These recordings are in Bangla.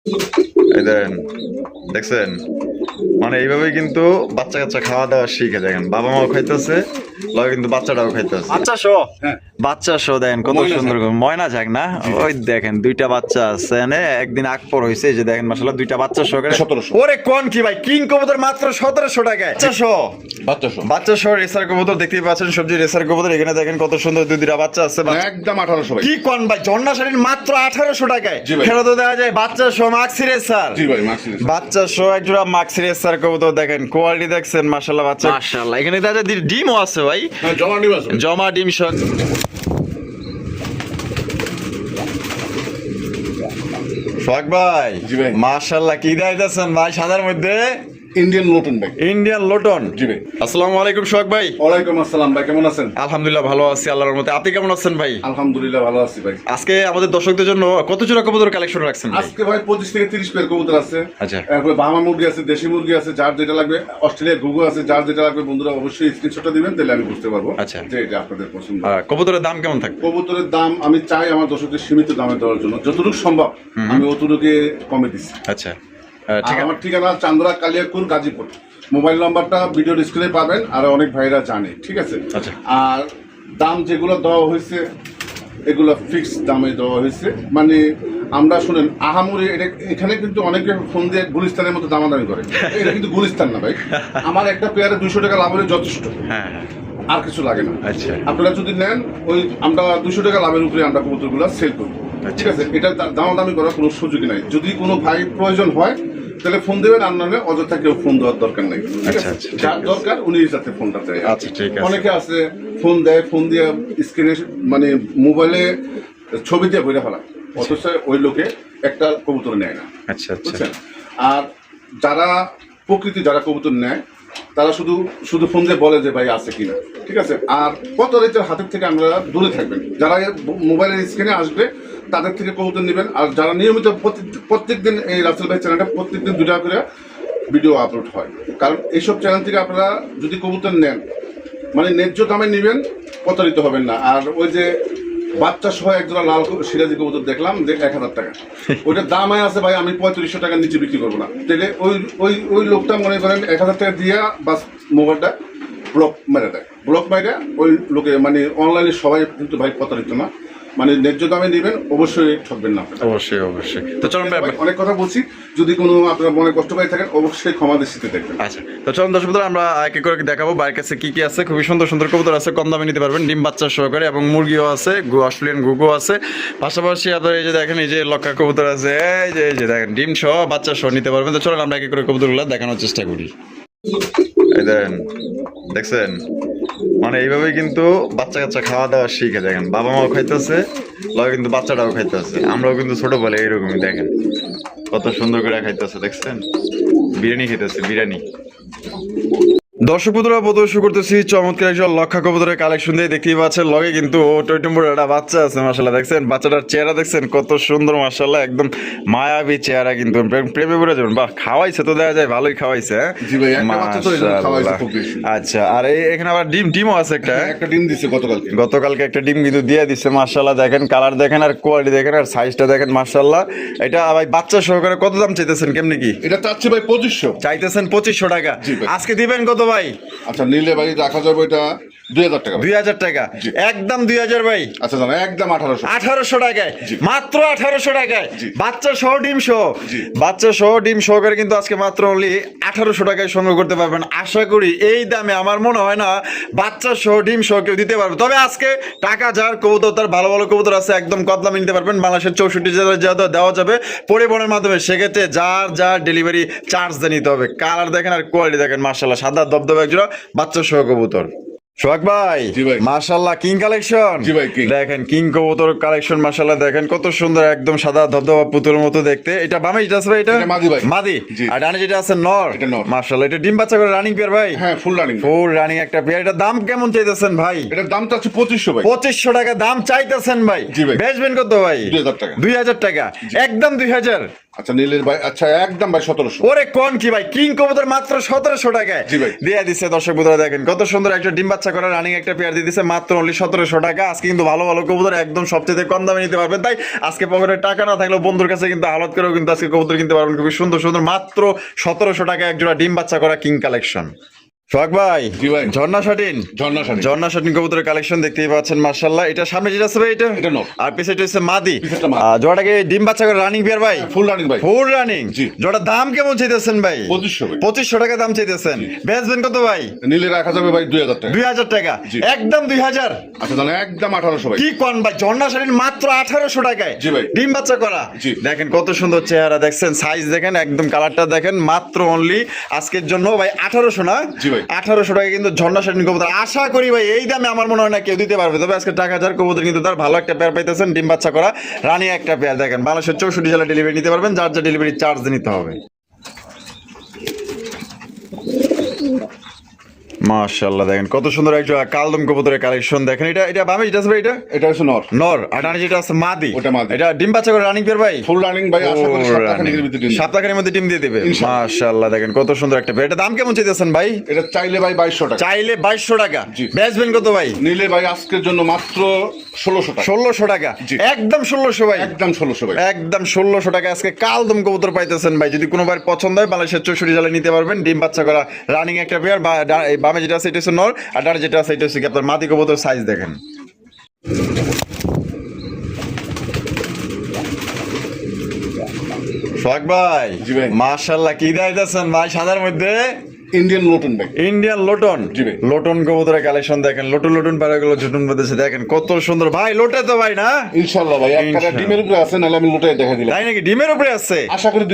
এই দেখেন, দেখছেন মানে এইভাবে কিন্তু বাচ্চা কাচ্চা খাওয়া দাওয়া শিখে। দেখেন বাবা মাও খাইতেছে, লগে কিন্তু বাচ্চাটাও খাইতেছে। বাচ্চা শো, বাচ্চা শো দেখেন কত সুন্দর ময়না যাক না। ওই দেখেন দুইটা বাচ্চা আছে, মানে একদিন আকপর হয়েছে, যে দেখেন মাশাআল্লাহ দুইটা বাচ্চা শো করে 1700। ওরে কোন কি ভাই, কিং কবুতর মাত্র 1700 টাকায় বাচ্চা শো। বাচ্চা শো রেসার কবুতর দেখতেই পাচ্ছেন, সবজি রেসার কবুতর। এখানে দেখেন কত সুন্দর দুইটা বাচ্চা আছে, একদম 1800 ভাই। কি কোন ভাই, ঝর্ণা শাড়ির মাত্র 1800 টাকায় ফেরত দেওয়া যায়। বাচ্চা শো মাক্সি রেসার, জি ভাই মাক্সি রেসার, বাচ্চা শো একজোড়া মাক্সি রেসার কবুতর। দেখেন কোয়ালিটি দেখছেন মাশাআল্লাহ, বাচ্চা মাশাআল্লাহ। এখানে দাদা ডিমও আছে ভাই, জমা ডিম আছে, জমা ডিম সহ। সোহাগ ভাই মাশাআল্লাহ কি দিতেছেন ভাই সাদার মধ্যে? ইন্ডিয়ান লোটন ভাই। ইন্ডিয়ান লোটন, জি ভাই। আসসালামু আলাইকুম সোহাগ ভাই। ওয়ালাইকুম আসসালাম ভাই, কেমন আছেন? আলহামদুলিল্লাহ ভালো আছি আল্লাহর রহমতে। আপনি কেমন আছেন ভাই? আলহামদুলিল্লাহ ভালো আছি ভাই। আজকে আমাদের দর্শকদের জন্য কত জোড়া কবুতর কালেকশন রাখছেন ভাই? আজকে ভাই 25 থেকে 30 পেয়ার কবুতর আছে। আচ্ছা, এরপর বাহামা মুরগি আছে, দেশি মুরগি আছে, যার যেটা লাগবে। অস্ট্রেলিয়ার ঘুঘু আছে, যার যেটা লাগবে বন্ধুরা অবশ্যই স্ক্রিনশটটা দিবেন, তাহলে আমি বুঝতে পারবো যে এটা আপনাদের পছন্দ। কবুতরের দাম কেমন থাকবে? কবুতরের দাম আমি চাই আমার দর্শকদের সীমিত দামে দেওয়ার জন্য, যতটুকু সম্ভব আমি অতটুকু কমে দিচ্ছি। আচ্ছা, আমার ঠিকানা চান্দরা কালিয়াকুর গাজীপুর। মোবাইল নাম্বারটা ভিডিওর স্ক্রিনে পাবেন, আর অনেক ভাইরা জানে, ঠিক আছে। আর দাম যেগুলো দেওয়া হয়েছে এগুলো ফিক্স দামে দেওয়া হয়েছে, মানে আমরা শুনেন আহামরি এখানে কিন্তু অনেকে ফোন দিয়ে গুলিস্তানের মতো দামাদামি করে, এটা কিন্তু গুলিস্তান না ভাই। আমার একটা পেয়ারে 200 টাকা লাভ হলে যথেষ্ট, আর কিছু লাগে না। আপনারা যদি নেন ওই আমরা 200 টাকা লাভের উপরে আমরা কবুতরগুলো সেল করি, ঠিক আছে। এটা দামাদামি করার কোনো সুযোগই নাই। যদি কোনো ভাই প্রয়োজন হয় তাহলে ফোন দেবেন, আর নাহলে অযথা কেউ ফোন দেওয়ার দরকার নেই। যার দরকার উনি যাতে ফোনটা দেয়। অনেকে আছে ফোন দেয়, ফোন দিয়ে স্ক্রিনে মানে মোবাইলে ছবি দিয়ে বইরা ফেলা, অথচ ওই লোকে একটা কবুতর নেয় না। বুঝছেন? আর যারা প্রকৃতি যারা কবুতর নেয় তারা শুধু শুধু ফোন দিয়ে বলে যে ভাই আছে কিনা, ঠিক আছে। আর কত রেটের হাতের থেকে আমরা দূরে থাকবেন। যারা মোবাইলের স্ক্রিনে আসবে তাদের থেকে কবুতর নেবেন। আর যারা নিয়মিত প্রত্যেক দিন এই রাসেল ভাই চ্যানেলটা প্রত্যেকদিন 2টা করে ভিডিও আপলোড হয়, কারণ এইসব চ্যানেল থেকে আপনারা যদি কবুতর নেন মানে ন্যায্য দামে নেবেন, প্রতারিত হবেন না। আর ওই যে বাচ্চা সহ একজোড়া লাল সিরাজি কবুতর দেখলাম যে 1000 টাকা, ওইটার দাম আছে ভাই আমি 3500 টাকার নিচে বিক্রি করবো না। তাহলে ওই লোকটা মনে করেন 1000 টাকা দিয়া বাস মোবাইলটা ব্লক মেরে দেয়। ব্লক মেরে ওই লোকে মানে অনলাইনে সবাই কিন্তু ভাই প্রতারিত না, মানে ন্যায্য দামে নেবেন, অবশ্যই ঠকবেন না। অবশ্যই অবশ্যই। তো চলুন ভাই, অনেক কথা বলছি, যদি কোনো আপনার মনে কষ্ট পাই থাকেন অবশ্যই ক্ষমা দৃষ্টিতে দেখবেন। আচ্ছা, তো চলুন দর্শক আমরা এক এক করে দেখাবো বাইরের কাছে কি কি আছে। খুবই সুন্দর সুন্দর কবুতর আছে, কম দামে নিতে পারবেন, ডিম বাচ্চা সহকারে, এবং মুরগিও আছে, অস্ট্রেলিয়ান ঘুঘু আছে। পাশাপাশি আপনার এই যে দেখেন এই যে লক্ষা কবুতর আছে, এই যে দেখেন ডিম সহ বাচ্চা সহ নিতে পারবেন। তো চলুন আমরা এক এক করে কবুতরগুলো দেখানোর চেষ্টা করি। এই দেখেন, দেখছেন মানে এইভাবে কিন্তু বাচ্চা কাচ্চা খাওয়া দাওয়া শিখে। দেখেন বাবা মাও খাইতেছে, লগে কিন্তু বাচ্চাটাও খাইতেছে। আমরাও কিন্তু ছোট বলে এইরকমই, দেখেন কত সুন্দর করে খাইতেছে। দেখছেন বিরিয়ানি খাইতেছে, বিরিয়ানি। দর্শক বন্ধুরা প্রদর্শন করতেছি চমৎকার একজন লক্ষা কবুতরের কালেকশন দিয়ে। দেখতেই পাচ্ছেন লগে কিন্তু টয়টম্বুর একটা বাচ্চা আছে মাশাআল্লাহ। দেখছেন বাচ্চাটার চেহারা দেখছেন কত সুন্দর মাশাআল্লাহ, একদম মায়াবী চেহারা, কিন্তু প্রেমে পড়ে যাবেন। বাহ, খাওয়াইছে তো দেখা যায় ভালোই খাওয়াইছে। জি ভাই, একটা বাচ্চা তো এজন্য খাওয়াইছে খুব বেশি। আচ্ছা, আর এখানে আবার ডিমও আছে, একটা ডিম দিছে গতকালকে একটা ডিম কিন্তু দিয়ে দিছে মাশাআল্লাহ। দেখেন কালার দেখেন, আর কোয়ালিটি দেখেন, আর সাইজটা দেখেন মাশাআল্লাহ। এটা ভাই বাচ্চা সহকারে কত দাম চাইতেছেন, কেমনে কি? এটা চাচ্ছি ভাই 2500, চাইতেছেন 2500 টাকা। আজকে দিবেন কত ভাই? আচ্ছা, নিলে ভাই রাখা যাবে এটা 2000 টাকা। 2000 টাকা, একদম 2000 ভাই। আচ্ছা জানা, একদম 1800 টাকায়, মাত্র 1800 টাকায় বাচ্চা সহ ডিম সহ, বাচ্চা সহ ডিম সহকারে কিন্তু আজকে মাত্র অনলি 1800 টাকায় সংগ্রহ করতে পারবেন। আশা করি এই দামে আমার মনে হয় না বাচ্চা সহ ডিম সহ কেউ দিতে পারবে। তবে আজকে টাকা যার কবুতর, তার ভালো ভালো কবুতর আছে, একদম কত দামে নিতে পারবেন। বাংলাদেশের 64 জেলায় যা দেওয়া যাবে পরিবহনের মাধ্যমে, সেক্ষেত্রে যার ডেলিভারি চার্জ দিয়ে নিতে হবে। কালার দেখেন আর কোয়ালিটি দেখেন মাশাআল্লাহ, সাদা দবদবে একজোড়া বাচ্চা সহ কবুতর। সোহাগ ভাই মাশাআল্লাহ, কিং কালেকশন। দেখেন কিং কবুতর কালেকশন মাশাআল্লাহ, দেখেন কত সুন্দর, একদম সাদা ধবধবা পুতুলের মতো দেখতে। এটা বামে যেটা আছে ভাই, এটা মাদি, আর ডানে যেটা আছে নর মাশাআল্লাহ। এটা ডিম বাচ্চা করে রানিং পেয়ার ভাই? হ্যাঁ, ফুল রানিং একটা পেয়ার। এটা দাম কেমন চাইতেছেন ভাই? এটার দাম চাচ্ছি 2500 ভাই। 2500 টাকা দাম চাইতেছেন ভাই, বেচবেন কত ভাই? 2000 টাকা। 2000 টাকা, একদম 2000। আচ্ছা নীলের ভাই, আচ্ছা একদম ভাই 1700। ওরে কোন কি ভাই, কিং কবুতর মাত্র 1700 টাকায় জি ভাই। দিয়ে দিচ্ছে। দর্শক বন্ধুরা দেখেন কত সুন্দর একটা ডিম বাচ্চা করা রানিং একটা পেয়ার দিয়ে দিচ্ছে মাত্র অনলি 1700 টাকা। আজকে কিন্তু ভালো ভালো কবুতর একদম সবচেয়ে কম দামে নিতে পারবেন। তাই আজকে পকেটে টাকা না থাকলেও বন্ধুর কাছে কিন্তু হালত করেও কিন্তু আজকে কবুতর কিনতে পারবেন খুবই সুন্দর সুন্দর মাত্র 1700 টাকা এক জোড়া ডিম বাচ্চা করা কিং কালেকশন। সোহাগ ভাই, জি ভাই। ঝর্ণা শাটিন ঝর্ণা শাটিন কবুতরের কালেকশন দেখতেই পাচ্ছেন মাশাআল্লাহ। এটা সামনে যেটা আছে ভাই এটা নর। আর পিছে হচ্ছে মাদি। পিছেরটা মাদি। জোড়াটাকে ডিম বাচ্চা করে রানিং পেয়ার ভাই, ফুল রানিং ভাই। Full running. জি। জোড়ার দাম কেমন চাইতেছেন ভাই? 2500 ভাই। 2500 টাকা দাম চাইতেছেন। বেচবেন কত ভাই? নীলে রাখা যাবে ভাই 2000 টাকা। 2000 টাকা। জি। একদম 2000। আচ্ছা তাহলে একদম 1800 ভাই। কি কোন ভাই, ঝর্ণা শাটিন মাত্র 1800 টাকায় জি ভাই। ডিম বাচ্চা করা। জি। দেখেন কত সুন্দর চেহারা, দেখছেন সাইজ দেখেন, একদম কালারটা দেখেন। মাত্র অনলি আজকের জন্য ভাই 1800 না? জি ভাই। 1800 টাকা কিন্তু ঝর্ণা শাটিন কবুতর। আশা করি ভাই এই দামে আমার মনে হয় না কেউ দিতে পারবে। তবে আজকে টাকা হাজার কবুতর কিন্তু তার ভালো একটা পেয়ার পাইতেছেন, ডিম বাচ্চা করা রানী একটা পেয়ার। দেখেন বাংলাদেশের 64 জেলা ডেলিভারি নিতে পারবেন, যার যা ডেলিভারি চার্জ নিতে হবে। মাশাআল্লাহ দেখেন কত সুন্দর একটা কালদম কবুতরের কালেকশন দেখেন। এটা বামে যেটা আছে ভাই এটা হচ্ছে নর। নর, আর ডানে যেটা আছে মাদি। ওটা মাদি। এটা ডিম বাচ্চা করে রানিং পেয়ার ভাই, ফুল রানিং ভাই। আশা করি সপ্তাহখানেকের ভিতরে ডিম। সপ্তাহখানেকের মধ্যে ডিম দিয়ে দিবে। ইনশাআল্লাহ। মাশাআল্লাহ দেখেন কত সুন্দর একটা পেয়ার। এটা দাম কেমন চাইতেছেন ভাই? এটা চাইলে ভাই 2200 টাকা। চাইলে 2200 টাকা। জি। বেচবেন কত ভাই? নীলে ভাই আজকের জন্য মাত্র 1600 টাকা। 1600 টাকা। জি। একদম 1600 ভাই। একদম 1600 ভাই। একদম 1600 টাকা আজকে কালদম কবুতর পাইতেছেন ভাই। যদি কোনো ভাই পছন্দ হয় বাংলাদেশের 64 জেলায় নিতে পারবেন, ডিম বাচ্চা করা রানিং একটা পেয়ার। বামে যেটা আছে এটা হচ্ছে নর, আর ডানে যেটা আছে এটা হচ্ছে কি আপনার মাদি কবুতর। সাইজ দেখেন। সোহাগ ভাই, জি ভাই। মাশাআল্লাহ কি দাইতেছেন ভাই সাদার মধ্যে? ইন্ডিয়ান লোটন ভাই। ইন্ডিয়ান লোটন। জি ভাই। লোটন কবুতরের কালেকশন দেখেন, লোটন পাড়াগুলো জুটুন বেঁধেছে দেখেন কত সুন্দর ভাই। লোটে তো ভাই না? ইনশাআল্লাহ ভাই। একটা ইনশাআল্লাহ। ডিমের উপরে আছে, নাহলে আমি লোটাই দেখা দিলাম। তাই নাকি? ডিমের উপরে আছে? আশা করি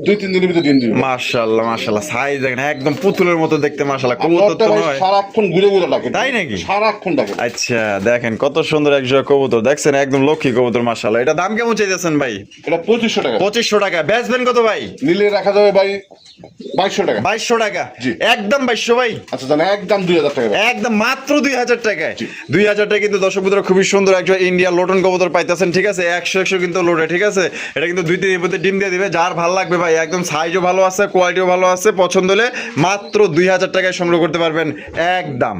দুই তিন দিনের ভিতরে ডিম দিবে। মাশাআল্লাহ মাশাআল্লাহ সাইজ দেখেন একদম পুতুলের মতো দেখতে। মাশাআল্লাহ আর কবুতর লোটটা তো ভাই নয়। সারাক্ষণ ঘুরে ঘুরে ডাকে। তাই নাকি? সারাক্ষণ ডাকে। আচ্ছা দেখেন কত সুন্দর এক জোড়া কবুতর দেখছেন, একদম লক্ষ্মী কবুতর মাশাআল্লাহ। এটা দাম কেমন চাইতেছেন ভাই? এটা 2500 টাকা। 2500 টাকা। বেচবেন কত ভাই? নীলে রাখা যাবে ভাই 2200 টাকা। 2200 টাকা। জি। একদম 2200 ভাই। আচ্ছা তাহলে একদম 2000 টাকা ভাই। একদম মাত্র 2000 টাকায়। জি। 2000 টাকা কিন্তু দর্শক বন্ধুরা খুবই সুন্দর একজন ইন্ডিয়া লোটন কবুতর পাইতেছেন। ঠিক আছে 100 কিন্তু লোটে। ঠিক আছে এটা কিন্তু 2-3 দিনের মধ্যে ডিম দিয়ে দিবে। যার ভালো লাগবে ভাই, একদম সাইজও ভালো আছে, কোয়ালিটিও ভালো আছে, পছন্দ হলে মাত্র 2000 টাকায় সংগ্রহ করতে পারবেন একদম।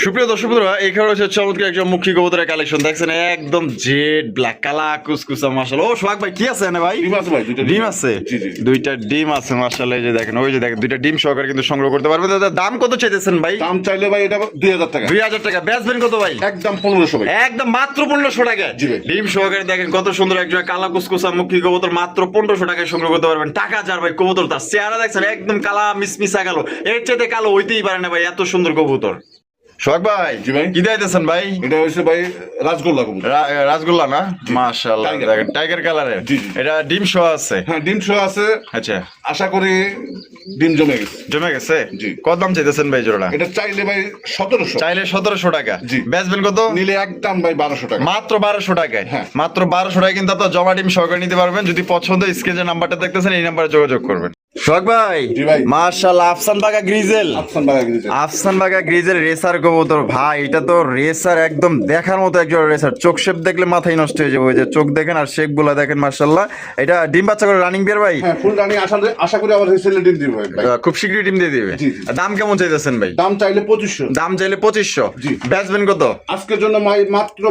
সুপ্রিয় দর্শক বন্ধুরা, এখানে হচ্ছে চমৎকার একজন মুখী কবুতরের কালেকশন দেখছেন, একদম জেড ব্ল্যাক কালা কুসকুসা মাশাআল্লাহ। ও সোহাগ ভাই কি আছে না ভাই? ডিম আছে ভাই, দুইটা ডিম আছে। জি জি। দুইটা ডিম আছে মাশাআল্লাহ। এই যে দেখেন, ওই যে দেখেন দুইটা ডিম সহকারে কিন্তু সংগ্রহ করতে পারবেন। দাদা দাম কত চাইতেছেন ভাই? দাম চাইলে ভাই এটা 2000 টাকা। 2000 টাকা। বেচবেন কত ভাই? একদম 1500 ভাই। একদম মাত্র 1500 টাকা। জি ভাই। ডিম সহকারে দেখেন কত সুন্দর একজন কালা কুসকুসা মুখী কবুতর মাত্র 1500 টাকায় সংগ্রহ করতে পারবেন। টাকা যার ভাই কবুতর তার। চেহারা দেখছেন একদম কালা মিসমিসা কালো, এর চাইতে কালো হইতেই পারে না ভাই, এত সুন্দর কবুতর। সোহাগ ভাই, জি ভাই। কি দিতেছেন ভাই? এটা হচ্ছে ভাই রাজগোল্লা কবুতর। রাসগোল্লা না? মাশাআল্লাহ টাইগার। দেখেন টাইগার কালারের। জি, জি। এটা ডিম সহ আছে? হ্যাঁ ডিম শো আছে। আচ্ছা আশা করি ডিম জমে গেছে। জমে গেছে? জি। কত দাম চাইতেছেন ভাই জোড়া? এটা চাইলে ভাই 1700। চাইলে 1700 টাকা। জি। বেচবেন কত? নিলে একদম ভাই 1200 টাকা। মাত্র 1200 টাকায়। হ্যাঁ। মাত্র 1200 টাকায় কিন্তু আপনার জমা ডিম সহকারে নিতে পারবেন। যদি পছন্দ স্ক্রিনে যে নাম্বারটা দেখতেছেন এই নাম্বারে যোগাযোগ করবেন। সোহাগ ভাই, জি ভাই। মাশাআল্লাহ আফসান বাগা গ্রিজেল। আফসান বাগা গিয়েছে। আফসান বাগা গ্রিজেল রেসার কবুতর ভাই। এটা তো রেসার, একদম দেখার মতো একজন রেসার। চোখ শেপ দেখলে মাথায় নষ্ট হয়ে যাবে। ওই যে চোখ দেখেন আর শেপ গুলা দেখেন মাশাআল্লাহ। এটা ডিম বাচ্চা করে রানিং বিয়ার ভাই? হ্যাঁ ফুল রানি। আশা করি আবার ছেলে ডিম দিবে ভাই। খুব শীঘ্রই ডিম দিয়ে দিবে। জি, জি। দাম কেমন চাইতেছেন ভাই? দাম চাইলে 2500। দাম চাইলে 2500। জি। বেচবেন কত? আজকের জন্য মাত্র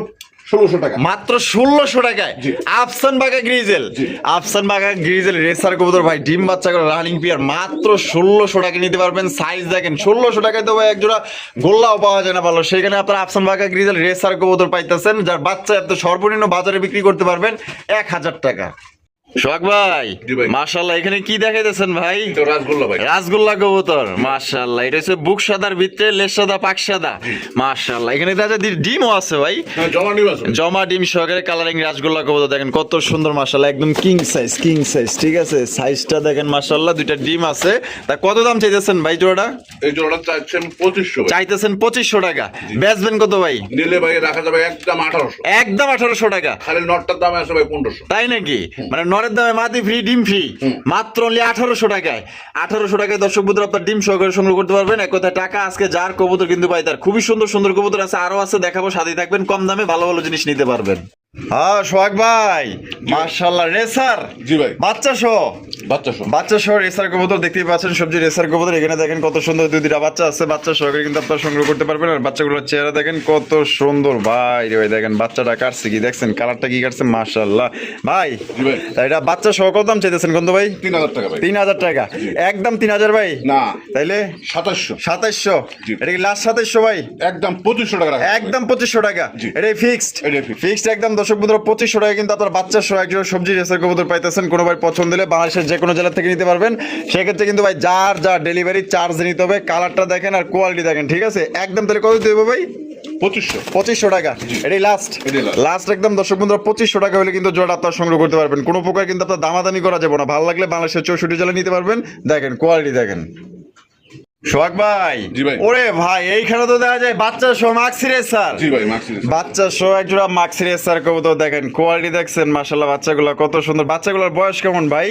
1600 টাকা। মাত্র 1600 টাকায়। জি। আফসান বাগা গ্রিজেল। জি। আফসান বাগা গ্রিজেল রেসার কবুতর ভাই, ডিম বাচ্চা করে রানিং পিয়ার মাত্র 1600 টাকা নিতে পারবেন। সাইজ দেখেন 1600 টাকায় তো ভাই এক জোড়া গোল্লাও পাওয়া যায় না ভালো। সেখানে আপনারা আফসান বাগা গ্রিজেল রেসার কবুতর পাইতেছেন, যার বাচ্চা এত সর্বনিম্ন বাজারে বিক্রি করতে পারবেন 1000 টাকা। সোহাগ ভাই, জি ভাই। মাশাআল্লাহ এখানে কি দেখাইতেছেন ভাই? এটা রাজগোল্লা ভাই। রাসগোল্লা কবুতর মাশাআল্লাহ। এটা হচ্ছে বুক সাদার ভিতরে লেজ সাদা পাক সাদা মাশাআল্লাহ। এখানে দেখা যায় ডিমও আছে ভাই, হ্যাঁ জমা নিব আছে। জমা ডিম সহকারে কালারিং রাসগোল্লা কবুতর দেখেন কত সুন্দর মাশাআল্লাহ, একদম কিং সাইজ। ঠিক আছে সাইজটা দেখেন মাশাআল্লাহ। দুইটা ডিম আছে। তা কত দাম চাইতেছেন ভাই জোড়াটা? এই জোড়াটা চাইছেন 2500 ভাই। চাইতেছেন 2500 টাকা। বেচবেন কত ভাই? নিলে ভাই রাখা যাবে একদম 1800। একদম 1800 টাকা। খালি নটটার দাম আছে ভাই 1500। তাই নাকি? মানে নর ঘরের দামে মাদি ফ্রি ডিম ফ্রি মাত্র অনলি 1800 টাকায়। 1800 টাকায় দর্শক বন্ধুরা আপনার ডিম সহকারে সংগ্রহ করতে পারবেন। এক কথায় টাকা আজকে যার কবুতর কিন্তু ভাই তার খুবই সুন্দর সুন্দর কবুতর আছে, আরো আছে, দেখাবো, সাথে থাকবেন, কম দামে ভালো ভালো জিনিস নিতে পারবেন। হ্যাঁ সোহাগ ভাই মাশাআল্লাহ রেসার জি ভাই বাচ্চা সহ বাচ্চা সহ রেসার কবুতর দেখতেই পাচ্ছেন, সবজি রেসার কবুতর। এখানে দেখেন কত সুন্দর দুইটা বাচ্চা আছে, বাচ্চা সহকারে কিন্তু আপনারা সংগ্রহ করতে পারবেন। আর বাচ্চাগুলোর চেহারা দেখেন কত সুন্দর ভাই রে ভাই, দেখেন বাচ্চাটা কাটছে কি দেখছেন, কালারটা কি কাটছে মাশাআল্লাহ ভাই। জি ভাই এটা বাচ্চা সহ কত দাম চাইতেছেন কত ভাই? 3000 টাকা ভাই। 3000 টাকা একদম 3000 ভাই না তাইলে 2700 এটা কি লাস্ট 2700 ভাই? একদম 2500 টাকা রাখা একদম 2500 টাকা এটাই ফিক্সড ফিক্সড একদম দর্শক বন্ধুরা 2500 টাকা কিন্তু আপনার বাচ্চা সহ একজন সবজি রেসার কবুতর পাইতেছেন। কোনো ভাই পছন্দ হলে বাংলাদেশের যে কোনো জেলা থেকে নিতে পারবেন। সেক্ষেত্রে কিন্তু ভাই যার যা ডেলিভারি চার্জ নিতে হবে, কালারটা দেখেন আর কোয়ালিটি দেখেন, ঠিক আছে? একদম তাহলে কত দেবো ভাই? 2500 টাকা এটাই লাস্ট একদম দর্শক বন্ধুরা 2500 টাকা হলে কিন্তু জোড়া আপনার সংগ্রহ করতে পারবেন। কোনো প্রকার কিন্তু আপনার দামাদামি করা যাবে না, ভালো লাগলে বাংলাদেশের 64 জেলা নিতে পারবেন। দেখেন কোয়ালিটি দেখেন সোহাগ ভাই। জি ভাই। ওরে ভাই এইখানে তো দেখা যায় বাচ্চা সহ মাক্সি রেসার। জি ভাই মাক্সি রেসার বাচ্চা সহ একজোড়া মাক্সি রেসার কবুতর দেখেন কোয়ালিটি দেখছেন মাশাআল্লাহ, বাচ্চাগুলো কত সুন্দর। বাচ্চাগুলোর বয়স কেমন ভাই?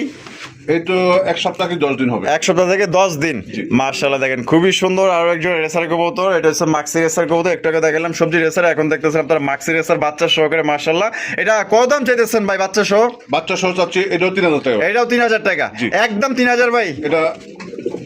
এই তো এক সপ্তাহ কি 10 দিন হবে। এক সপ্তাহ থেকে 10 দিন মাশাআল্লাহ দেখেন খুবই সুন্দর। আর একজন রেসার কবুতর, এটা হচ্ছে মাক্সি রেসার কবুতর। একটু আগে দেখালাম সবজি রেসার, এখন দেখতেছেন আপনারা মাক্সি রেসার বাচ্চা সহকারে মাশাআল্লাহ। এটা কত দাম চাইতেছেন ভাই বাচ্চা সহ? বাচ্চা সহ চাচ্ছি এটাও 3000 টাকা। এটাও 3000 টাকা একদম 3000 ভাই। এটা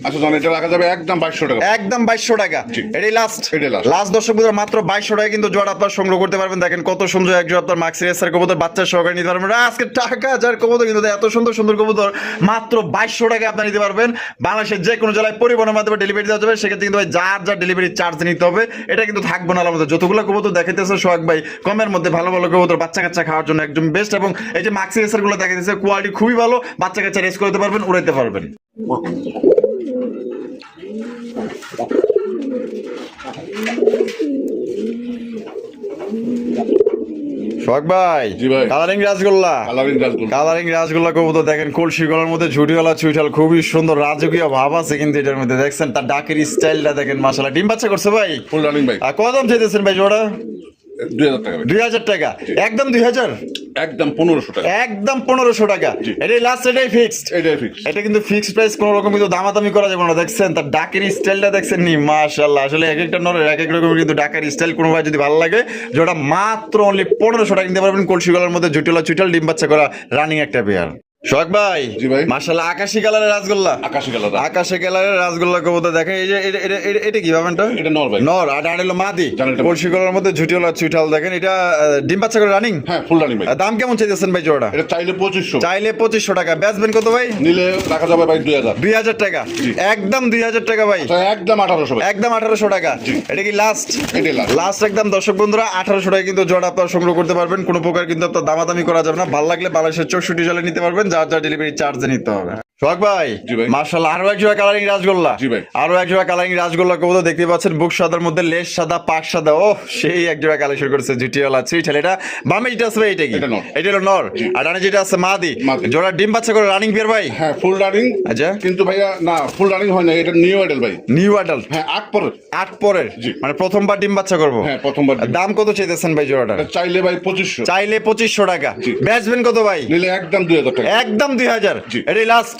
আচ্ছা জানেন এটা রাখা যাবে একদম 2200 টাকা। একদম 2200 টাকা এটাই লাস্ট এটাই লাস্ট দর্শক বন্ধুরা মাত্র 2200 টাকা কিন্তু জোড়া আপনার সংগ্রহ করতে পারবেন। দেখেন কত সুন্দর এক জোড়া আপনার মাক্সি রেসার কবুতর বাচ্চা সহকারে নিতে পারবেন। আজকে টাকা যার কবুতর কিন্তু এত সুন্দর সুন্দর কবুতর মাত্র 2200 টাকায় আপনি নিতে পারবেন। বাংলাদেশের যে কোনো জেলায় পরিবহনের মাধ্যমে ডেলিভারি দেওয়া যাবে। সেক্ষেত্রে কিন্তু ভাই যার যার ডেলিভারি চার্জ নিতে হবে, এটা কিন্তু থাকবে না আলাদা। যতগুলো কবুতর দেখাইতেছে সোহাগ ভাই কমের মধ্যে ভালো ভালো কবুতর বাচ্চা কাচ্চা খাওয়ার জন্য একদম বেস্ট। এবং এই যে মাক্সি রেসার গুলো দেখাইতেছে কোয়ালিটি খুবই ভালো, বাচ্চা কাচ্চা রেস করতে পারবেন, উড়াইতে পারবেন। সোহাগ ভাই জি ভাই। কালারিং রাসগোল্লা কবুতর দেখেন কলসি গলার মধ্যে ঝুটিওয়ালা চুইঠাল, খুবই সুন্দর রাজকীয় ভাব আছে কিন্তু এটার মধ্যে। দেখছেন তার ডাকের স্টাইলটা দেখেন মাশাআল্লাহ। ডিম বাচ্চা করছে ভাই ফুল রানিং ভাই। আর কত দাম চাইতেছেন ভাই জোড়া? 2000 টাকা। 2000 টাকা একদম 2000 একদম 1500 টাকা। একদম 1500 টাকা এটাই লাস্ট, এটাই ফিক্সড। এটা কিন্তু ফিক্সড প্রাইস, কোনো রকম কিন্তু দামাদামি করা যাবে না। দেখছেন তার ডাকের স্টাইলটা দেখছেন নি মাশাআল্লাহ। আসলে এক একটা নরের এক এক রকম কিন্তু ডাকের স্টাইল। কোনো ভাই যদি ভালো লাগে যেটা মাত্র অনলি 1500 টাকা নিতে পারবেন। কলসি গলার মধ্যে জুটিওয়ালা চুইঠাল ডিম বাচ্চা করা রানিং একটা পেয়ার। সোহাগ ভাই জি ভাই মাশাআল্লাহ আকাশী কালারের রাসগোল্লা। আকাশী কালারের রাসগোল্লা কবুতর দেখেন। এই যে এটা কি ভাবেনটা? এটা নর ভাই। নর আর এটা হলো মাদি। কলসি গলার মধ্যে ঝুটিওয়ালা চুইঠাল দেখেন। এটা ডিম বাচ্চা করে রানিং। হ্যাঁ ফুল রানিং ভাই। দাম কেমন চাইতেছেন ভাই জোড়া? এটা চাইলে 2500 টাকা। বেচবেন কত ভাই? নিলে রাখা যাবে ভাই 2000 টাকা একদম 2000 টাকা ভাই। একদম 1800 ভাই। একদম 1800 টাকা এটা কি লাস্ট? এটাই লাস্ট একদম দর্শক বন্ধুরা 1800 টাকা কিন্তু জোড়া আপনারা সংগ্রহ করতে পারবেন। কোনো প্রকার কিন্তু আপনার দামাদামি করা যাবে না। ভালো লাগলে বাংলাদেশের 64 জেলায় নিতে পারবেন, যার যার ডেলিভারি চার্জ নিতে হবে। সোহাগ ভাই মাশাআল্লাহ আরো এক জোড়া কালারিং রাসগোল্লা। আরো এক জোড়া কালারিং রাসগোল্লা কবুতর দেখতে পাচ্ছেন, বুক সাদার মধ্যে লেজ সাদা পাক সাদা। ও সেই এক জোড়া কালেকশন করেছে ঝুটিওয়ালা চুইঠাল। এটা বামে যেটা আছে ভাই এটা কি? এটা হলো নর আর ডানে যেটা আছে মাদি। জোড়া ডিম বাচ্চা করে রানিং পেয়ার ভাই। হ্যাঁ ফুল রানিং। আচ্ছা কিন্তু ভাইয়া না ফুল রানিং হয় না, এটা নিউ অ্যাডাল্ট ভাই। নিউ অ্যাডাল্ট হ্যাঁ 8 পরের মানে প্রথমবার ডিম বাচ্চা করব। হ্যাঁ প্রথমবার। দাম কত চাইতেছেন ভাই জোড়াটা? চাইলে ভাই 2500। চাইলে 2500 টাকা। বেচবেন কত ভাই? নিলে একদম 2000 টাকা। একদম 2000 এটাই লাস্ট।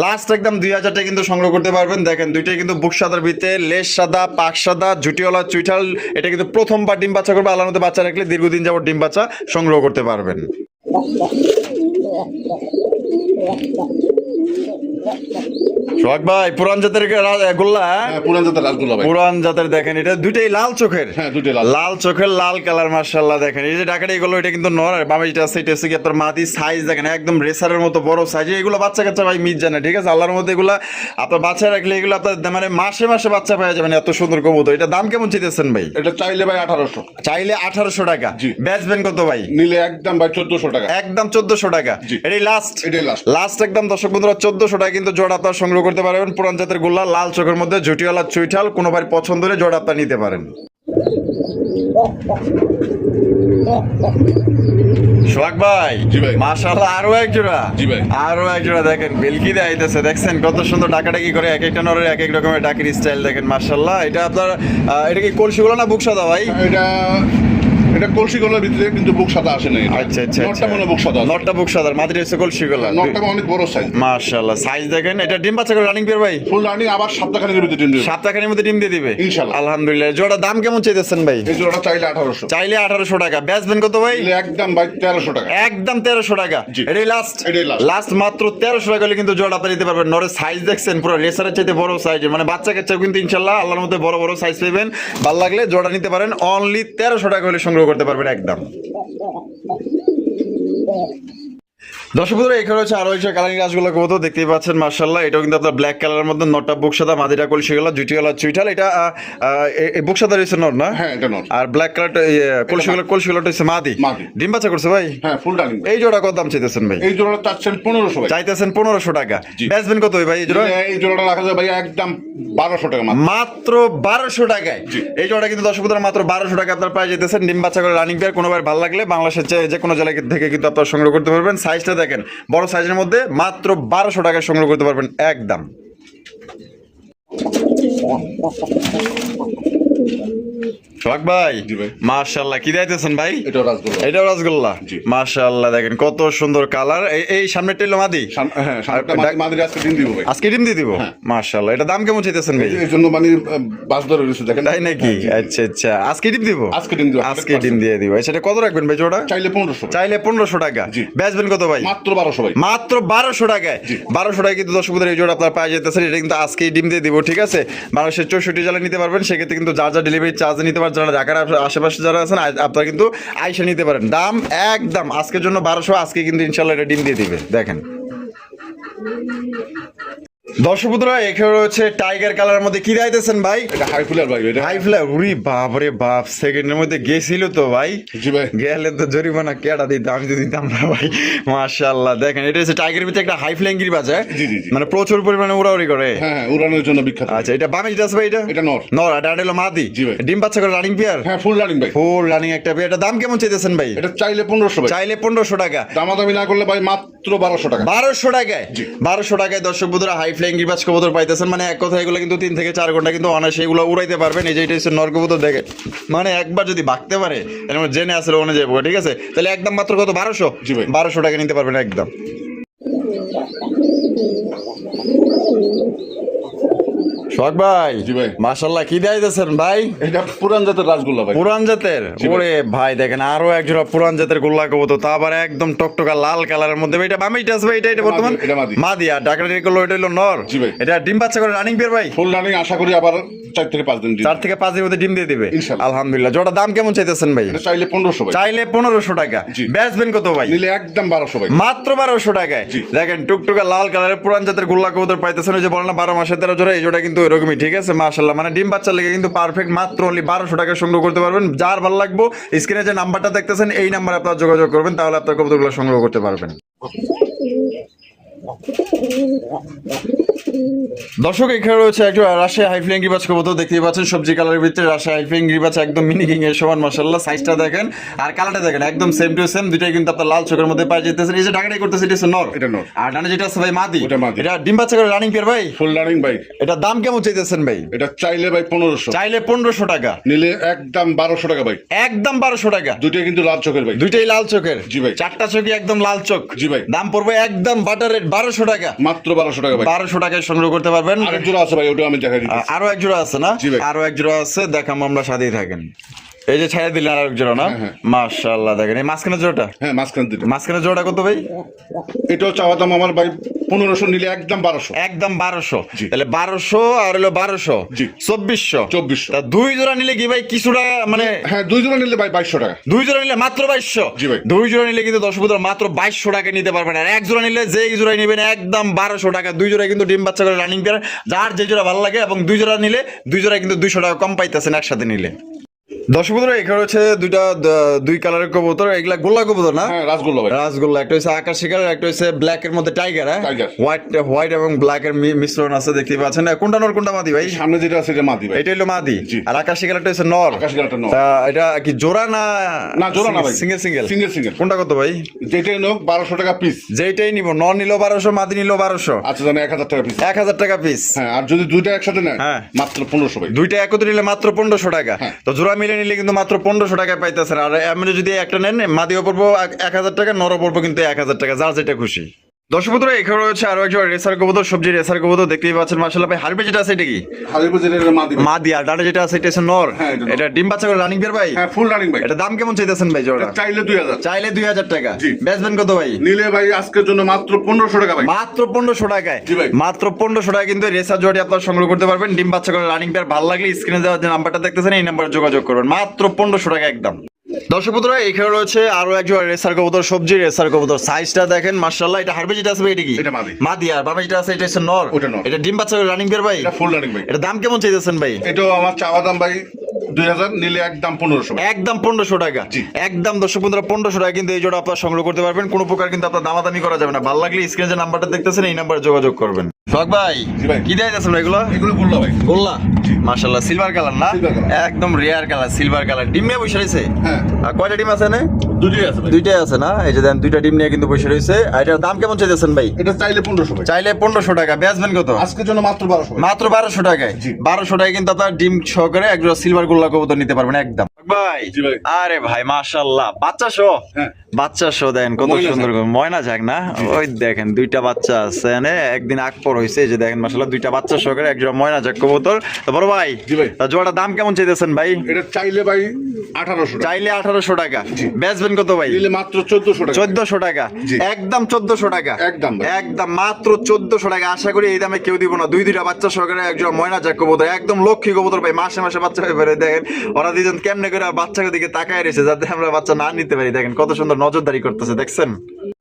লাস্ট একদম 2000 টাকা কিন্তু সংগ্রহ করতে পারবেন। দেখেন দুইটাই কিন্তু বুক সাদার ভিতরে লেজ সাদা পাক সাদা ঝুটিওয়ালা চুইঠাল। এটা কিন্তু প্রথমবার ডিম বাচ্চা করবে। আল্লাহর মধ্যে বাচ্চা রাখলে দীর্ঘদিন যাবত ডিম বাচ্চা সংগ্রহ করতে পারবেন। সোহাগ ভাই পুরান জাতের গোল্লা। পুরান জাতের রাসগোল্লা ভাই। পুরান জাতের দেখেন এটা দুইটাই লাল চোখের। হ্যাঁ দুইটাই লাল চোখের লাল কালার মাশাআল্লাহ। দেখেন এই যে ডাকাটা এগুলো এটা কিন্তু নর আর বামে যেটা আছে এটা হচ্ছে কি আপনার মাদি। সাইজ দেখেন একদম রেসারের মতো বড় সাইজ। এগুলো বাচ্চা কাচ্চা ভাই মিট জানে, ঠিক আছে? আল্লাহর মধ্যে এগুলা আপনার বাচ্চা রাখলে এগুলো আপনার মানে মাসে মাসে বাচ্চা পাওয়া যাবেন। এত সুন্দর কবুতর। এটা দাম কেমন চাইতেছেন ভাই? এটা চাইলে ভাই 1800। চাইলে 1800 টাকা। বেচবেন কত ভাই? নিলে একদম ভাই 1400 টাকা। একদম 1400 টাকা এটাই লাস্ট। লাস্ট একদম দর্শক বন্ধুরা 1400 টাকা কিন্তু জোড়া আপনার সংগ্রহ করতে পারবেন। পুরান জাতের গোল্লা লাল চোখের মধ্যে ঝুটিওয়ালা চুইঠাল। কোনো ভাই পছন্দ হলে জোড়া আপনার নিতে পারেন। সোহাগ ভাই জি ভাই মাশাআল্লাহ আরো এক জোড়া। জি ভাই আরো এক জোড়া দেখেন বেলকি দিয়ে আইতেছে। দেখছেন কত সুন্দর ডাকাডাকি করে, এক একটা নরের এক এক রকমের ডাকির স্টাইল দেখেন মাশাআল্লাহ। এটা আপনার এটা কি কলসিগুলো না বুক সাদা ভাই? এটা এটা কলসি গলার ভিতরে কিন্তু বুক সাদা আসে না এটা। আচ্ছা আচ্ছা নটটা মনে হয় বুক সাদা আছে। নটটা বুক সাদা, মাদিটা হচ্ছে কলসি গলা। নটটা অনেক বড় সাইজ। মাশাআল্লাহ, সাইজ দেখেন। এটা ডিম বাচ্চা করে রানিং পেয়ার ভাই? ফুল রানিং, আবার সপ্তাহখানেকের ভিতরে ডিম দেবে। সপ্তাহখানের মধ্যে ডিম দিয়ে দিবে ইনশাআল্লাহ। আলহামদুলিল্লাহ। জোড়া দাম কেমন চাইতেছেন ভাই? এই জোড়াটা চাইলে 1800। চাইলে 1800 টাকা, বেচবেন কত ভাই? একদম ভাই 1300 টাকা। একদম 1300 টাকা। জি। এটাই লাস্ট? এটাই last। লাস্ট মাত্র 1300 টাকা হলে কিন্তু জোড়া আপনি নিতে পারবেন। নরের সাইজ দেখছেন, পুরো রেসারের চাইতে বড় সাইজ, মানে বাচ্চা কাচ্চা কিন্তু ইনশাআল্লাহ আল্লাহর মধ্যে বড় বড় সাইজ পাবেন। ভালো লাগলে জোড়া নিতে পারেন, অনলি 1300 টাকা হলে সংগ্রহ করতে পারবেন একদম। দর্শক বন্ধুরা, এখানে হচ্ছে আরো একটা কালারিং রাসগুলো কবুতর দেখতেই পাচ্ছেন। মাশাআল্লাহ, এটাও কিন্তু আপনার ব্ল্যাক কালারের মধ্যে, নটটা বুক সাদা, মাদিটা কলসি গলা, জুটি গলা চুইঠাল। এটা এই বুক সাদা রয়েছে নর না? হ্যাঁ এটা নট। আর ব্ল্যাক কালারটা কলসি গলাটা হচ্ছে মাদি। মাদি। ডিম বাচ্চা করছে ভাই? হ্যাঁ ফুল রানিং। এই জোড়া কত দাম চাইতেছেন ভাই? এই জোড়াটা চাচ্ছেন 1500 ভাই। চাইতেছেন 1500 টাকা। জি। বেচবেন কত ভাই এই জোড়া? এই জোড়াটা রাখা যায় ভাই একদম 1200 টাকা মাত্র। মাত্র 1200 টাকায়। জি। এই জোড়া কিন্তু দর্শক বন্ধুরা মাত্র 1200 টাকা আপনার পাই যেতেছেন। ডিম বাচ্চা করে রানিং পেয়ার, কোনোবার ভালো লাগলে বাংলাদেশের যে কোনো জেলা থেকে কিন্তু আপনারা সংগ্রহ করতে পারবেন। সাইজটা দেখেন, বড় সাইজের মধ্যে মাত্র 1200 টাকায় সংগ্রহ করতে পারবেন একদম। সোহাগ ভাই, জি ভাই। মাশাআল্লাহ, কি দিতেছেন ভাই? এটাও রাসগোল্লা। এটাও রসগোল্লা। জি। মাশাআল্লাহ, দেখেন কত সুন্দর কালার। এই সামনেরটা হলো মাদি? হ্যাঁ সামনেটা মাদির আজকে ডিম দিব ভাই। আজকে ডিম দিয়ে দিব? হ্যাঁ। মাশাআল্লাহ, এটা দাম কেমন চাইতেছেন ভাই? এই জন্য মানে বাস ধরে রয়েছে দেখেন। তাই নাকি? আচ্ছা আচ্ছা, আজকে ডিম দিব? আজকে ডিম দিব। আজকে ডিম দিয়ে দিব। সেটা কত রাখবেন ভাই জোড়া? চাইলে 1500। চাইলে 1500 টাকা। জি। বেচবেন কত ভাই? মাত্র 1200 ভাই। মাত্র 1200 টাকায়। 1200 টাকায় কিন্তু দর্শক বন্ধুরা এই জোড়া আপনারা পাই যেতেছেন। এটা কিন্তু আজকেই ডিম দিয়ে দিব, ঠিক আছে? বাংলাদেশের 64 জেলা নিতে পারবেন। সেক্ষেত্রে কিন্তু যা ডেলিভারি চার্জ নিতে পারেন, যারা ঢাকার আশেপাশে যারা আছেন আপনারা কিন্তু আইসা নিতে পারেন। দাম একদম আজকের জন্য 1200। আজকে কিন্তু ইনশাল্লাহ এটা ডিম দিয়ে দিবে। দেখেন দর্শক বন্ধুরা, এখানে রয়েছে টাইগার কালারের মধ্যে। কি দিতেছেন ভাই? এটা হাই ফ্লার ভাই। এটা হাই ফ্লার। উরি বাপ রে বাপ, সেকেন্ডের মধ্যে গেছিল তো ভাই। জি ভাই। গেলে তো জরিমানা কেডা দিত, আমি তো দিতাম না ভাই। মাশাআল্লাহ, দেখেন এটা হচ্ছে টাইগারের ভিতরে একটা হাই ফ্লাইং গিরিবাজ। জি জি জি। মানে প্রচুর পরিমাণে উড়াউড়ি করে। হ্যাঁ উড়ানোর জন্য বিখ্যাত। আচ্ছা, এটা বামে যেটা আছে ভাই? এটা নর। নর। আর এটা হলো মাদি। জি ভাই। ডিম বাচ্চা করে রানিং পেয়ার? হ্যাঁ ফুল রানিং ভাই। ফুল রানিং একটা পেয়ার। এটা দাম কেমন চাইতেছেন ভাই? এটা চাইলে 1500 ভাই। চাইলে 1500 টাকা। দামাদামি না করলে ভাই মাত্র 1200 টাকা। 1200 টাকায়। জি। 1200 টাকায় দর্শক বন্ধুরা হাই ফ্লাইং গিরিবাজ কবুতর পাইতেছেন। মানে এক কথা এগুলো কিন্তু 3 থেকে 4 ঘন্টা কিন্তু অনায়াসে এগুলো উড়াইতে পারবেন। এই যে এটা হচ্ছে নর কবুতর, দেখেন মানে একবার যদি ভাগতে পারে তাহলে আমরা জেনে আসলে ওনে যাবো, ঠিক আছে? তাহলে একদম মাত্র কত? 1200। জি ভাই। 1200 টাকা নিতে পারবেন একদম। সোহাগ ভাই, জি ভাই। মাশাআল্লাহ, কি দিতেছেন ভাই? এটা পুরান জাতের রাসগোল্লা ভাই। পুরান জাতের? জি ভাই। ওরে ভাই, দেখেন আরো এক জোড়া পুরান জাতের গোল্লা কবুতর, তা আবার একদম টকটকা লাল কালারের মধ্যে। এটা বামিটা আছে ভাই? এটা বর্তমান এটা মাদি। মাদি। আর ডাকরানি করলো এটা হলো নর। জি ভাই। এটা ডিম বাচ্চা করে রানিং পেয়ার ভাই? ফুল রানিং, আশা করি আবার 4 থেকে 5 দিন। 4 থেকে 5 দিনের মধ্যে ডিম দিয়ে দিবে ইনশাআল্লাহ। আলহামদুলিল্লাহ। জোড়া দাম কেমন চাইতেছেন ভাই? এটা চাইলে 1500 ভাই। চাইলে 1500 টাকা। জি। বেচবেন কত ভাই? নিলে একদম 1200 ভাই। মাত্র 1200 টাকায়। জি। দেখেন টুকটুকা লাল কালারের পুরান জাতের গোল্লা কবুতর পাইতেছেন। ওই যে বলেন না 12 মাসে 13 জোড়া, এই জোড়া কিন্তু এরকমই, ঠিক আছে? মাশাআল্লাহ, মানে ডিম বাচ্চা লেগে কিন্তু পারফেক্ট। মাত্র অনলি 1200 টাকা সংগ্রহ করতে পারবেন। যার ভালো লাগবে স্ক্রিনে যে নাম্বারটা দেখতেছেন এই নাম্বারে আপনারা যোগাযোগ করবেন, তাহলে আপনার কবুতরগুলো সংগ্রহ করতে পারবেন। দর্শক, এখানে রয়েছে একটা রাশিয়া হাইফ্লাইং গিরিবাজ কবুতর দেখতেই পাচ্ছেন। সবজি কালারের ভিতরে রাশিয়া হাইফ্লাইং গিরিবাজ, একদম মিনি কিং এর সমান। মাশাআল্লাহ, সাইজটা দেখেন আর কালারটা দেখেন, একদম সেম টু সেম। দুইটাই কিন্তু আপনার লাল চোখের মধ্যে পাই যেতেছেন। এই যে ঢাকাটাই করতেছে এটা হচ্ছে নর। এটা নর। আর ডানে যেটা আছে ভাই মাদি। ওটা মাদি। এটা ডিম বাচ্চা করে রানিং পেয়ার ভাই? ফুল রানিং ভাই। এটা দাম কেমন চাইতেছেন ভাই? এটা চাইলে ভাই 1500। চাইলে 1500 টাকা। নিলে একদম 1200 টাকা ভাই। একদম 1200 টাকা। দুইটাই কিন্তু লাল চোখের ভাই। দুইটাই লাল চোখের? জি ভাই। 4টা চোখই একদম লাল চোখ। জি ভাই। দাম পড়বে একদম বাটার রেট 1200 টাকা। মাত্র 1200 টাকা ভাই। 1200 টাকায় সংগ্রহ করতে পারবেন। আরেক জোড়া আছে ভাই, ওটা আমি দেখাই দিচ্ছি। আরো এক জোড়া আছে না? জি ভাই। আরো এক জোড়া আছে, দেখাম আমরা, সাথেই থাকেন। এই যে ছায়া দিলেন আর এক জোড়া না? হ্যাঁ। মাশাআল্লাহ, দেখেন এই মাঝখানে জোড়াটা। হ্যাঁ মাঝখান দিতে। মাঝখানে জোড়াটা কত ভাই? এটাও চাওয়া দাম আমার ভাই 1500, নিলে একদম 1200। একদম 1200। জি। তাহলে 1200 আর হলো 1200। জি। 2400। 2400। তা দুই জোড়া নিলে কি ভাই কিছুটা মানে? হ্যাঁ 2 জোড়া নিলে ভাই 2200 টাকা। দুই জোড়া নিলে মাত্র 2200। জি ভাই। দুই জোড়া নিলে কিন্তু দর্শক বন্ধুরা মাত্র 2200 টাকা নিতে পারবেন। আর এক জোড়া নিলে যেই জোড়াই নেবেন একদম 1200 টাকা। দুই জোড়া কিন্তু ডিম বাচ্চা করে রানিং পেয়ার, যার যে জোড়া ভালো লাগে। এবং দুই জোড়া নিলে দুই জোড়া কিন্তু 200 টাকা কম পাইতেছেন একসাথে নিলে। দর্শক বন্ধুরা, এখানে হচ্ছে দুই কালারের কবুতর। এগুলা গোল্লা কবুতর না? হ্যাঁ রাসগোল্লা ভাই। রাসগোল্লা। একটা হচ্ছে আকাশি কালার, একটা হচ্ছে ব্ল্যাক এর মধ্যে টাইগার। হ্যাঁ, টাইগার। হোয়াইট এবং ব্ল্যাক এর মিশ্রণ আছে, দেখতে পাচ্ছেন। কোনটা নর কোনটা মাদি ভাই? সামনে যেটা আছে এটা মাদি ভাই। এটা হলো মাদি। জি। আর আকাশি কালারটা হচ্ছে নর। আকাশি কালারটা নর। তা এটা কি জোড়া না? না জোড়া না ভাই। Single single. সিঙ্গেল। কোনটা কত ভাই? যেটাই নোক 1200 টাকা পিস। যেইটাই নিব, নর নিলো 1200, মাদি নিলো 1200। আচ্ছা জানেন 1000 টাকা পিস। 1000 টাকা পিস। হ্যাঁ আর যদি দুইটা একসাথে নেয় হ্যাঁ। মাত্র 1500 ভাই। দুইটা একত্রে নিলে মাত্র 1500 টাকা। হ্যাঁ। তো জোড়া মিলে নিলে কিন্তু মাত্র 1500 টাকায় পাইতেছেন। আর এমনি যদি একটা নেন মাদিও পড়বো 1000 টাকা, নরও পড়বো কিন্তু 1000 টাকা, যার যেটা খুশি। দর্শক বন্ধুরা এখানে রয়েছে আরো একজন রেসার কবুতর, সবজি রেসার কবুতর দেখতেই পাচ্ছেন মাশাআল্লাহ। ভাই হারবে যেটা আছে এটা কি? হারিপুর জেলার মাদি ভাই। মাদি। আর ডাটা যেটা আছে এটা হচ্ছে নর। হ্যাঁ, এটা নর। এটা ডিম বাচ্চা করে রানিং বের ভাই? হ্যাঁ, ফুল রানিং ভাই। এটা দাম কেমন চাইতেছেন ভাই জোড়া? এটা চাইলে 2000। চাইলে 2000 টাকা। জি। বেচবেন কত ভাই? নিলে ভাই আজকের জন্য মাত্র 1500 টাকা ভাই। মাত্র 1500 টাকায়। জি ভাই। মাত্র 1500 টাকায় কিন্তু রেসার জোড়াটি আপনারা সংগ্রহ করতে পারবেন। ডিম বাচ্চা করে রানিং পেয়ার ভালো লাগলে স্ক্রিনে দেওয়া যে নাম্বারটা দেখতেছেন এই নাম্বারে যোগাযোগ করবেন। মাত্র 1500 টাকা একদম। দর্শক বন্ধুরা এখানে রয়েছে আরো একজন রেসার কবুতর, সবজি রেসার কবুতর। সাইজটা দেখেন মাশাআল্লাহ। এটা হারবে যেটা আছে ভাই এটা কি? এটা মাদি। মাদি। আর বাবা যেটা আছে এটা হচ্ছে নর। ওটা নর। এটা ডিম বাচ্চা করে রানিং পেয়ার ভাই? এটা ফুল রানিং ভাই। এটা দাম কেমন চাইতেছেন ভাই? এটা আমার চাওয়া দাম ভাই 2000, নিলে একদম 1500 ভাই। একদম 1500 টাকা। জি। একদম দর্শক বন্ধুরা 1500 টাকা কিন্তু এই জোড়া আপনারা সংগ্রহ করতে পারবেন। কোনো প্রকার কিন্তু আপনার দামাদামি করা যাবে না। ভালো লাগলে স্ক্রিনে যে নাম্বারটা দেখতেছেন এই নাম্বারে যোগাযোগ করবেন। শখ ভাই জি ভাই। কি দিয়েছেন এগুলো? এগুলো বললো ভাই। গোল্লা। মাশাআল্লাহ সিলভার কালার না? Silver color। একদম রেয়ার কালার সিলভার কালার। ডিম নিয়ে বসে রয়েছে? হ্যাঁ। আর কয়টা ডিম আছে না? দুটোই আছে ভাই। দুইটাই আছে না? এই যে দেন দুইটা ডিম নিয়ে কিন্তু বসে রয়েছে। আর এটার দাম কেমন চাইতেছেন ভাই? এটা চাইলে 1500 ভাই। চাইলে 1500 টাকা। বেচবেন কত? আজকের জন্য মাত্র 1200 ভাই। মাত্র 1200 টাকায়। জি। 1200 টাকায় কিন্তু আপনার ডিম সহকারে একজোড়া সিলভার গোল্লা কবুতর নিতে পারবেন একদম। ভাই জি ভাই। আরে ভাই মাশাআল্লাহ বাচ্চা সহ। হ্যাঁ। বাচ্চা সহ দেন কত ময়না সুন্দর করে। ময়না যাক না? ওই দেখেন দুইটা বাচ্চা আছে এনে একদিন আকপর হইছে। এই যে দেখেন মাশাআল্লাহ দুইটা বাচ্চা সহকারে একজোড়া ময়না যাক কবুতর। তো বড় ভাই জি ভাই। তা জোড়াটার দাম কেমন চাইতেছেন ভাই? এটা চাইলে ভাই 1800 টাকা। চাইলে 1800 টাকা। বেচবেন কত ভাই? নিলে মাত্র 1400 টাকা। 1400 টাকা। জি। একদম 1400 টাকা। একদম ভাই। একদম মাত্র 1400 টাকা। আশা করি এই দামে কেউ দিব না। দুইটা বাচ্চা সহকারে একজন ময়না যাক কবুতর, একদম লক্ষ্মী কবুতর ভাই। মাসে মাসে বাচ্চা হয়ে বেড়ে দেখেন ওরা দুজন কেমনে করে বাচ্চাকে দিকে তাকায় রয়েছে যাতে আমরা বাচ্চা না নিতে পারি। দেখেন কত সুন্দর নজরদারি করতেছে দেখছেন।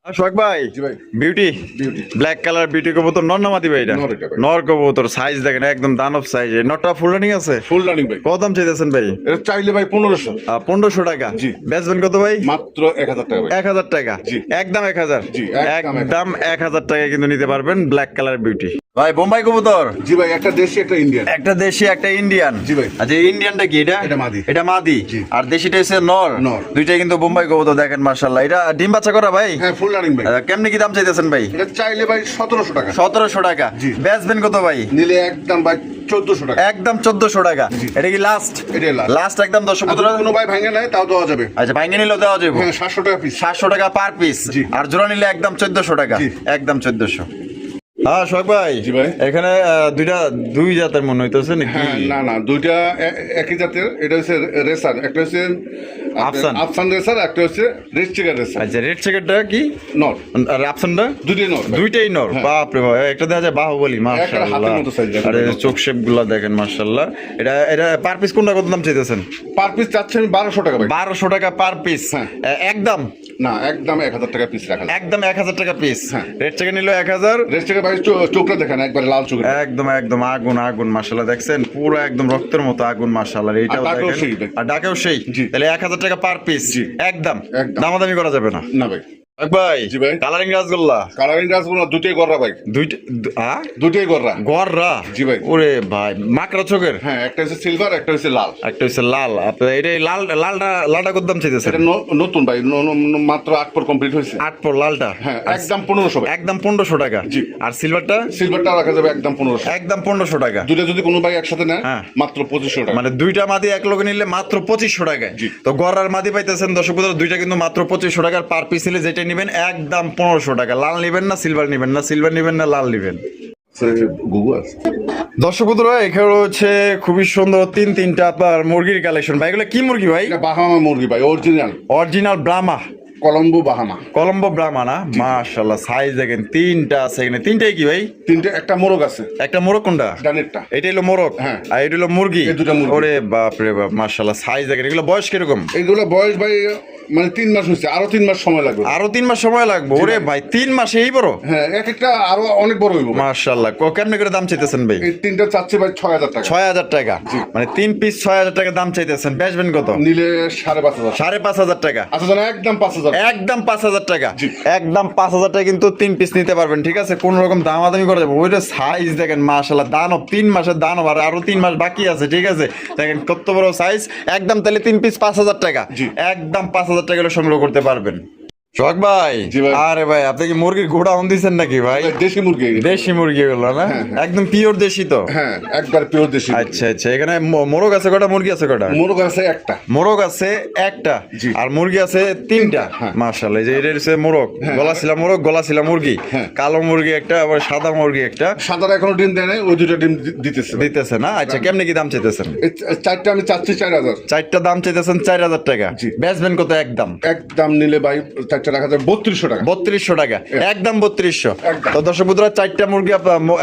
আর সোহাগ ভাই জি ভাই। Beauty beauty. Black colour beauty কবুতর নর না মাদি ভাই? এটা নর এটা ভাই। নর কবুতর। সাইজ দেখেন একদম দানব সাইজ। নটটা ফুল রানিং আছে? ফুল রানিং ভাই। কত দাম চাইতেছেন ভাই? এটা চাইলে ভাই 1500। 1500 টাকা। জি। বেচবেন কত ভাই? মাত্র 1000 টাকা ভাই। 1000 টাকা। জি। একদম 1000। জি, একদম একদম 1000 টাকায় কিন্তু নিতে পারবেন ব্ল্যাক কালার বিউটি। ভাই বোম্বাই কবুতর। জি ভাই, একটা দেশি একটা ইন্ডিয়ান। একটা দেশি একটা ইন্ডিয়ান। জি ভাই। আচ্ছা ইন্ডিয়ানটা কি এটা? এটা মাদি। এটা মাদি। জি। আর দেশিটা হচ্ছে নর। নর। দুইটাই কিন্তু বোম্বাই কবুতর দেখেন মাশাআল্লাহ। এটা ডিম বাচ্চা করা ভাই? হ্যাঁ, ফুল রানিং ভাই। কেমনে কি দাম চাইতেছেন ভাই? এটা চাইলে ভাই 1700 টাকা। 1700 টাকা। জি। বেচবেন কত ভাই? নিলে একদম ভাই 1400 টাকা। একদম 1400 টাকা। এটা কি লাস্ট? এটাই last। লাস্ট একদম দর্শক আর বন্ধুরা। যদি কোনো ভাই ভাঙে নেয় তাও দেওয়া যাবে। আচ্ছা ভাঙে নিলেও দেওয়া যাবে? হ্যাঁ, 700 টাকা পিস। 700 টাকা পার পিস। জি। আর জোড়া নিলে একদম 1400 টাকা। জি। একদম 1400। হ্যাঁ সোহাগ ভাই। জি ভাই। এখানে দুই জাতের মনে হইতেছে নাকি? হ্যাঁ, না দুইটা একই জাতের। এটা হচ্ছে রেসার, একটা হচ্ছে আফসান। আফসান রেসার, একটা হচ্ছে রেড চিকার রেসার। আচ্ছা রেড চেকারটা কি? নর। আর অপশনটা? দুইটাই নর ভাই। দুইটাই নর। হ্যাঁ। বাপ রে বাপ, একটা দেখা যায় বাহুবলী একটা মাশাআল্লাহ। হাতের মতো size দেখেন। আরে চোখ শেপ গুলা দেখেন মাশাআল্লাহ। এটা পার পিস কোনটা কত দাম চাইতেছেন? পার পিস চাচ্ছি আমি 1200 টাকা ভাই। 1200 টাকা পার পিস। হ্যাঁ। একদম না, একদম 1000 টাকা পিস রাখা। একদম 1000 টাকা পিস। হ্যাঁ। রেড চেকার নিল 1000। রেড চিকার ভাই চোখটা দেখেন একবারে লাল চোখ। একদম একদম আগুন আগুন মাশাআল্লাহ দেখছেন পুরো একদম রক্তের মতো আগুন মাশাআল্লাহ। এইটাও আর ডাকেও দেখেন। সেই দেখ। আর ডাকেও সেই। জি। তাহলে 1000 টাকা পার পিস। জি। একদম একদম। দামাদামি করা যাবে না। না ভাই। ভাই জি ভাই। কালারিং রাসগোল্লা কালারিং রাসগুলো দুটোই গররা ভাই। দুটোই গররা। গররা। জি ভাই। ওরে ভাই মাকড়া চোখের। হ্যাঁ, একটা হচ্ছে সিলভার, একটা হচ্ছে লাল। একটা হচ্ছে লাল। আপনার এটা লালটা কত দাম চাইতেছেন? এটা নতুন ভাই, মাত্র 8 পর কমপ্লিট হয়েছে। 8 পর লালটা। হ্যাঁ, একদম 1500 ভাই। একদম 1500 টাকা। জি। আর সিলভারটা? সিলভারটা রাখা যাবে একদম 1500। একদম 1500 টাকা। দুটো যদি কোনো ভাই একসাথে নেয় হ্যাঁ। মাত্র 2500 টাকা। মানে দুইটা মাদি এক লগে নিলে মাত্র 2500 টাকায়। জি। তো গড়ার মাদি পাইতেছেন দর্শক বন্ধুরা, দুইটা কিন্তু মাত্র 2500 টাকার পার পিস নিলে যেটা নেবেন একদম 1500 টাকা। লাল নেবেন না সিলভার নেবেন না, সিলভার নেবেন না লাল নেবেন। গুগু আছে। দর্শক বন্ধুরা এখানে রয়েছে খুবই সুন্দর তিনটা আপনার মুরগির কালেকশন। ভাই এগুলো কি মুরগি ভাই? এটা বাহামা মুরগি ভাই, original original Brahma. Colombo Bahama. Colombo Brahma না? মাশাআল্লাহ সাইজ দেখেন তিনটা আছে এখানে। তিনটাই কি ভাই? তিনটে, একটা মোরগ আছে। একটা মোরগ কোনটা? ডানেরটা। এটা হলো মোরগ। হ্যাঁ। আর এটা হলো মুরগি। এই দুটো মুরগি। ওরে বাপ রে বাপ মাশাআল্লাহ সাইজ দেখেন। এগুলো বয়স কিরকম? এইগুলো বয়স ভাই মানে 3 মাস হয়েছে, আরো 3 মাস সময় লাগবে। আরো 3 মাস সময় লাগবে? ওরে ভাই 3 মাসে এই বড়? হ্যাঁ, এক একটা আরো অনেক বড় হইব। মাশাআল্লাহ। কেমনে করে দাম চাইতেছেন ভাই? এই তিনটা চাচ্ছে ভাই 6000 টাকা। 6000 টাকা। মানে 3 পিস 6000 টাকা দাম চাইতেছেন। বেচবেন কত? নিলে 5500। 5500 টাকা। আচ্ছা জানা, একদম 5000। একদম 5000 টাকা। জি। একদম 5000 টাকা কিন্তু 3 পিস নিতে পারবেন। ঠিক আছে, কোন রকম দামাদামি করা যাবে। ওইটা সাইজ দেখেন মাশাআল্লাহ। দানব 3 মাসের দানব। আর আরো 3 মাস বাকি আছে। ঠিক আছে, দেখেন কত বড় সাইজ। একদম তাহলে 3 পিস 5000 টাকা। জি। একদম 5000 টাকা হলে সংগ্রহ করতে পারবেন। সোহাগ ভাই, জি ভাই। আরে ভাই আপনি কি মুরগির গোডাউন দিচ্ছেন নাকি ভাই? দেশি মুরগি। দেশি মুরগি গুলো না, একদম পিওর দেশি তো? হ্যাঁ, একবার পিওর দেশি। আচ্ছা আচ্ছা, এখানে মোরগ আছে কটা, মুরগি আছে কটা? মোরগ আছে একটা। মোরগ আছে একটা, জি। আর মুরগি আছে তিনটা। হ্যাঁ। মাশাআল্লাহ, যে এটা হচ্ছে মোরগ, গলাশিলা মোরগ, গলাশিলা মুরগি, হ্যাঁ। কালো মুরগি একটা, আবার সাদা মুরগি একটা। সাদার এখনো ডিম দেয় নাই, ওই দুটো ডিম দিতেছে। দিতেছে না? আচ্ছা, কেমনে কি দাম চাইতেছেন? এই চারটা আমি চাচ্ছি 4000। চারটা দাম চাইতেছেন 4000 টাকা। জি। বেচবেন কত একদম? একদম নিলে ভাই চারটা রাখা যায় 3200 টাকা। 3200 টাকা, একদম 3200। একদম। তো দর্শক বন্ধুরা, চারটা মুরগি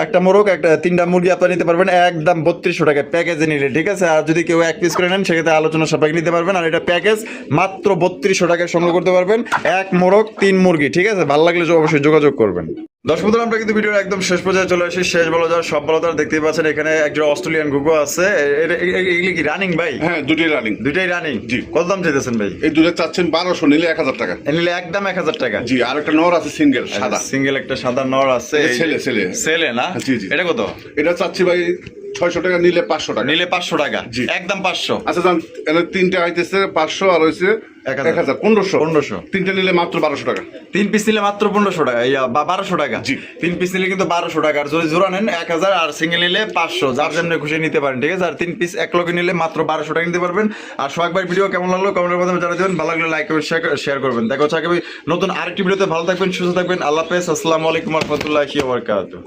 একটা মোরগ, একটা তিনটা মুরগি আপনারা নিতে পারবেন একদম 3200 টাকা প্যাকেজে নিলে, ঠিক আছে? আর যদি কেউ এক পিস করে নেন সেক্ষেত্রে আলোচনা সাপেক্ষে নিতে পারবেন। আর এটা প্যাকেজ মাত্র 3200 টাকায় সংগ্রহ করতে পারবেন, এক মোরগ 3 মুরগি, ঠিক আছে? ভালো লাগলে অবশ্যই যোগাযোগ করবেন। দর্শক বন্ধুরা, আমরা কিন্তু ভিডিওর একদম শেষ পর্যায়ে চলে আসি। শেষ বলা যায় সব বলা যায়, দেখতেই পাচ্ছেন এখানে একজন অস্ট্রেলিয়ান গুগো আছে। এগুলি কি রানিং ভাই? হ্যাঁ, দুটোই রানিং। দুইটাই রানিং। জি। কত দাম চাইতেছেন ভাই? এই দুটো চাচ্ছেন 1200, নিলে 1000 টাকা। নিলে একদম 1000 টাকা। জি। আর একটা নর আছে সিঙ্গেল সাদা। সিঙ্গেল একটা সাদা নর আছে। এটা ছেলে। ছেলে না? জি, জি। এটা কত? এটা চাচ্ছি ভাই 600 টাকা, নিলে 500 টাকা। নিলে 500 টাকা। জি। একদম 500। আচ্ছা জান, এখানে তিনটে আইতেছে 500, আর হইছে 1000, 1500। 1500। তিনটে নিলে মাত্র 1200 টাকা। 3 পিস নিলে মাত্র 1500 টাকা, বা 1200 টাকা। জি। 3 পিস নিলে কিন্তু 1200 টাকা, আর যদি জোড়া নেন 1000, আর সিঙ্গেল নিলে 500। যার যেমন খুশি নিতে পারেন, ঠিক আছে? আর 3 পিস এক লগে নিলে মাত্র 1200 টাকা নিতে পারবেন। আর সোহাগ ভাই ভিডিও কেমন লাগলো কমেন্টের মাধ্যমে জানিয়ে দেবেন। ভালো লাগলে লাইক করবেন, শেয়ার করবেন। দেখা হচ্ছে আগামী নতুন আরেকটি ভিডিওতে। ভালো থাকবেন, সুস্থ থাকবেন। আল্লাহ হাফেজ। আসসালামু আলাইকুম ওয়া রাহমাতুল্লাহি ওয়া বারাকাতুহু।